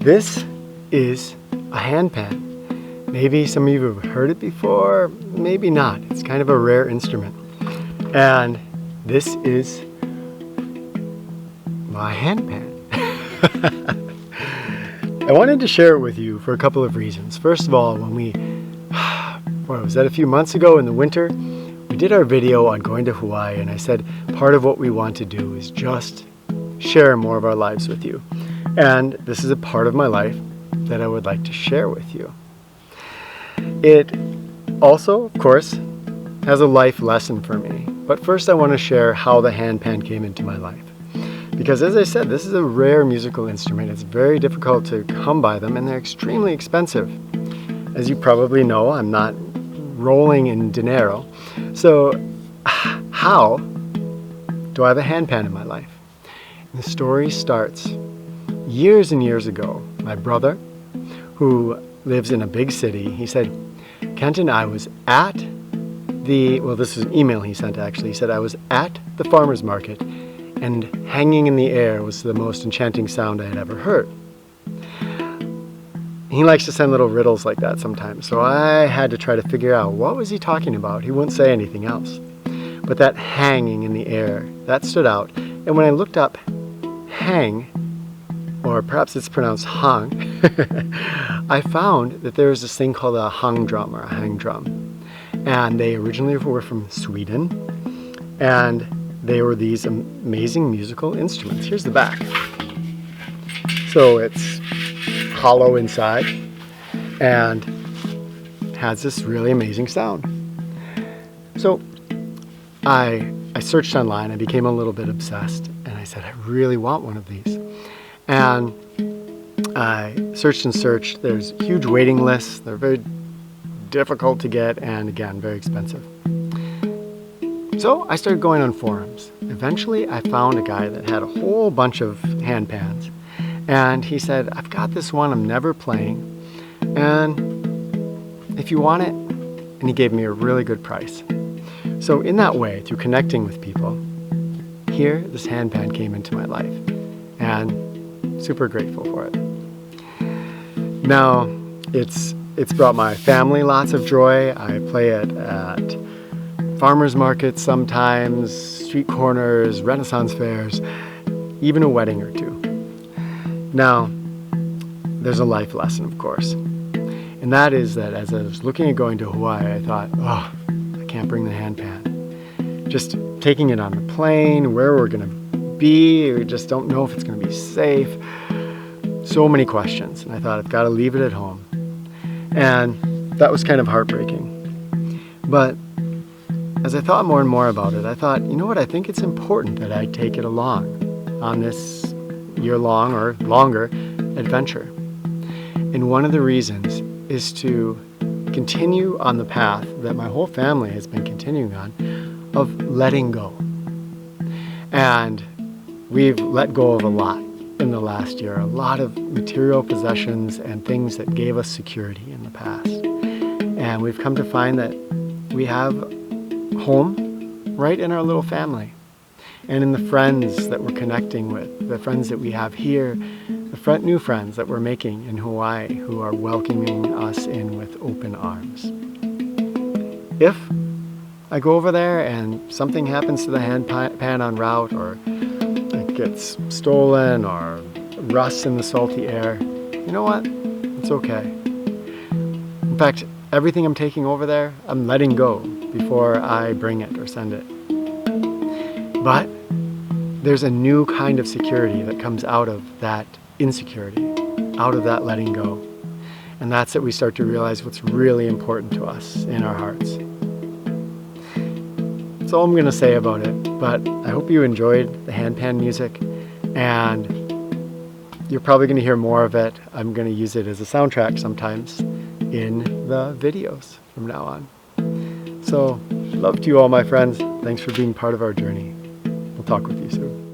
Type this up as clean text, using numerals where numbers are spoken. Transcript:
This is a handpan. Maybe some of you have heard it before, maybe not. It's kind of a rare instrument. And this is my handpan. I wanted to share it with you for a couple of reasons. First of all, when was that a few months ago in the winter, we did our video on going to Hawaii, and I said part of what we want to do is just share more of our lives with you. And this is a part of my life that I would like to share with you. It also, of course, has a life lesson for me. But first I want to share how the handpan came into my life. Because as I said, this is a rare musical instrument. It's very difficult to come by them, and they're extremely expensive. As you probably know, I'm not rolling in dinero. So how do I have a handpan in my life? And the story starts years and years ago. My brother, who lives in a big city, he said, Kenton, I was at this is an email he sent actually. He said, I was at the farmer's market and hanging in the air was the most enchanting sound I had ever heard. He likes to send little riddles like that sometimes, so I had to try to figure out what was he talking about. He wouldn't say anything else. But that hanging in the air, that stood out. And when I looked up hang, or perhaps it's pronounced hung, I found that there was this thing called a hung drum or a hang drum. And they originally were from Sweden, and they were these amazing musical instruments. Here's the back. So it's hollow inside and has this really amazing sound. So I searched online. I became a little bit obsessed, and I said, I really want one of these. And I searched and searched. There's huge waiting lists. They're very difficult to get, and again, very expensive. So I started going on forums. Eventually, I found a guy that had a whole bunch of handpans. And he said, I've got this one I'm never playing, and if you want it, and he gave me a really good price. So in that way, through connecting with people, here, this handpan came into my life, and super grateful for it. Now, it's brought my family lots of joy. I play it at farmers markets sometimes, street corners, Renaissance fairs, even a wedding or two. Now, there's a life lesson, of course. And that is that as I was looking at going to Hawaii, I thought, I can't bring the handpan. Just taking it on the plane, where we're going to be, we just don't know if it's going to be safe. So many questions. And I thought, I've got to leave it at home. And that was kind of heartbreaking. But as I thought more and more about it, I thought, you know what, I think it's important that I take it along on this year-long or longer adventure. And one of the reasons is to continue on the path that my whole family has been continuing on of letting go. And we've let go of a lot in the last year, a lot of material possessions and things that gave us security in the past. And we've come to find that we have home right in our little family. And in the friends that we're connecting with, the friends that we have here, the new friends that we're making in Hawaii who are welcoming us in with open arms. If I go over there and something happens to the handpan en route, or it gets stolen or rusts in the salty air, you know what? It's okay. In fact, everything I'm taking over there, I'm letting go before I bring it or send it. But there's a new kind of security that comes out of that insecurity, out of that letting go. And that's that we start to realize what's really important to us in our hearts. That's all I'm going to say about it, but I hope you enjoyed the handpan music, and you're probably going to hear more of it. I'm going to use it as a soundtrack sometimes in the videos from now on. So, love to you all, my friends. Thanks for being part of our journey. We'll talk with you soon.